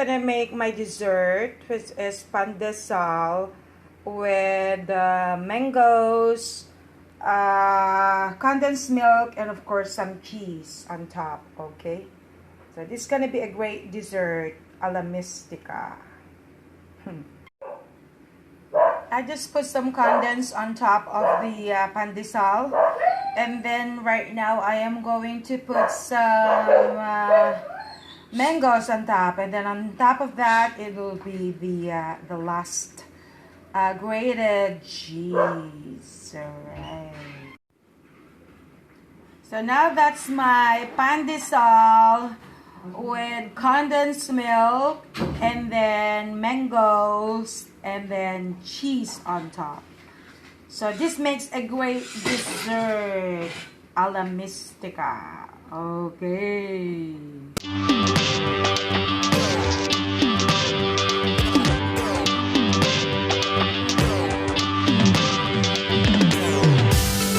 gonna make my dessert, which is pandesal with mangoes, condensed milk, and of course some cheese on top. Okay, so this is gonna be a great dessert a la Mystica. I just put some condensed on top of the pandesal, and then right now I am going to put some mangoes on top, and then on top of that it will be the last grated cheese. Alright. So now that's my pandesal with condensed milk, and then mangoes, and then cheese on top. So this makes a great dessert a la Mystica. Okay.